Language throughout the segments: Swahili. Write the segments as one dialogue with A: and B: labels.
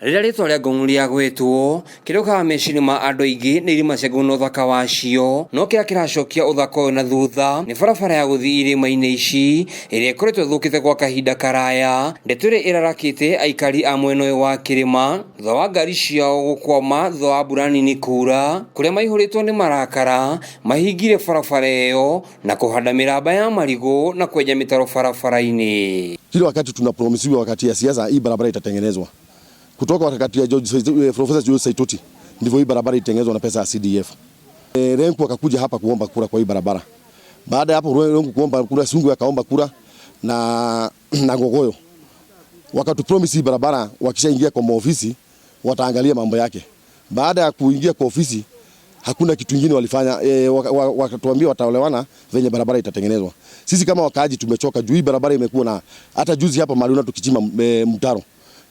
A: Rĩrĩa rĩtwa rĩa Ngong rĩagwetwo kĩrokaga meciria ma andũ aingĩ nĩ irima cia Ngong na ũthaka wacio, no kĩrĩa kĩracokia ũthaka ũyũ na thutha nĩ barabara ya gũthiĩ irĩma-inĩ ici ĩrĩa ĩkoretwo ĩthũkĩte gwa kahinda karaya. Ndeto ĩrĩa ĩrarakĩte aikari a mwena ũyũ wa kĩrĩma thutha wa ngari ciao gũkwama thutha wa mbura nini kuura, kũrĩa maihũrĩtwo nĩ marakara mahingire barabara ĩyo na kũhanda mĩramba ya marigũ na kwenja mĩtaro barabara-inĩ.
B: Kila wakati tunapromisiwa wakati ya siasa hii barabara itatengenezwa. Kutoka wakati ya Professor George Saitoti ndivyo hii barabara itengenezwa na pesa ya CDF. Renku akakuja hapa kuomba kura kwa hii barabara. Baada ya hapo Renku kuomba kura, Sungu akaomba kura na Ngogoyo. Wakatupromise hii barabara wakishaingia kwa maofisi wataangalia mambo yake. Baada ya kuingia kwa ofisi hakuna kitu kingine walifanya, wakatuambia wataolewana venye barabara itatengenezwa. Sisi kama wakaaji tumechoka juu hii barabara imekuwa na hata juzi hapa Mariuna tukichimba mtaro.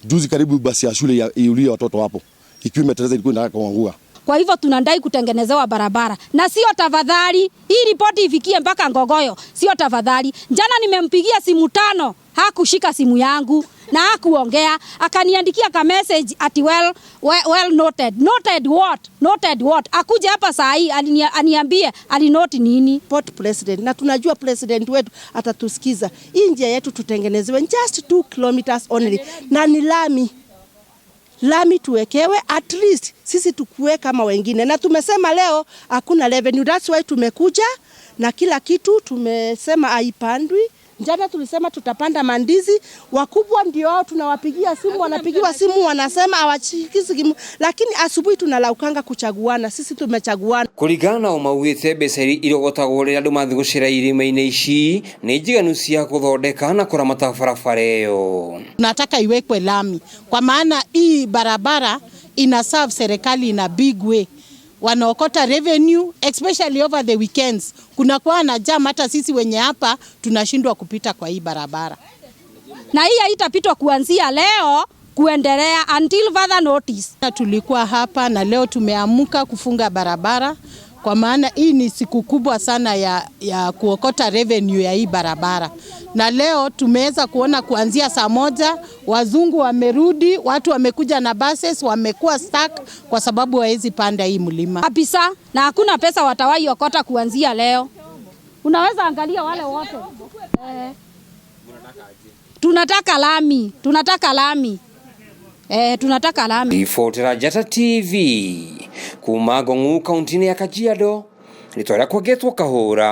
B: Juzi karibu basi ya shule ya IRIA watoto hapo ikiwa imeteleza ilikuwa inataka kuanguka.
C: Kwa hivyo tunadai kutengenezewa barabara na sio tafadhali. Hii ripoti ifikie mpaka Ngogoyo, sio tafadhali. Jana nimempigia simu 5, hakushika simu yangu na hakuongea, akaniandikia ka message ati well noted. Noted what? Akuje hapa saa hii aniambie alinoti nini?
D: Port president, na tunajua president wetu atatusikiza. Hii njia yetu tutengenezewe just 2 kilometers only na ni lami tuwekewe, at least sisi tukue kama wengine. Na tumesema leo hakuna revenue, that's why tumekuja na kila kitu tumesema haipandwi. Jana tulisema tutapanda mandizi, wakubwa ndio hao tunawapigia simu, wanapigiwa simu wanasema hawachiki simu, lakini asubuhi tunalaukanga kuchaguana, sisi tumechaguana.
A: Kũringana na ũmaugĩte mbeca irogotagwo rĩrĩa andũ mathiĩ gũcera irĩma-inĩ ici nĩ njiganu cia gũthondeka na kũramata barabara ĩyo.
E: Nataka iwekwe lami kwa maana hii barabara ina serve serikali in a big way. Wanaokota revenue especially over the weekends. Kuna kwa na jam, hata sisi wenye hapa tunashindwa kupita kwa hii barabara.
C: Na hii haitapitwa kuanzia leo kuendelea until further notice.
E: Tulikuwa hapa na leo tumeamuka kufunga barabara kwa maana hii ni siku kubwa sana ya kuokota revenue ya hii barabara. Na leo tumeweza kuona kuanzia saa 1 wazungu wamerudi, watu wamekuja na buses, wamekuwa stuck kwa sababu hawezi panda hii mlima.
C: Kabisa, na hakuna pesa watawai okota kuanzia leo. Unaweza angalia wale wote. Tunataka lami. Tunataka lami.
A: Ripotera Jata TV kuma Ngong kaunti ya Kajiado. Rĩtwa rĩakwa Guthuka Gwa Bara.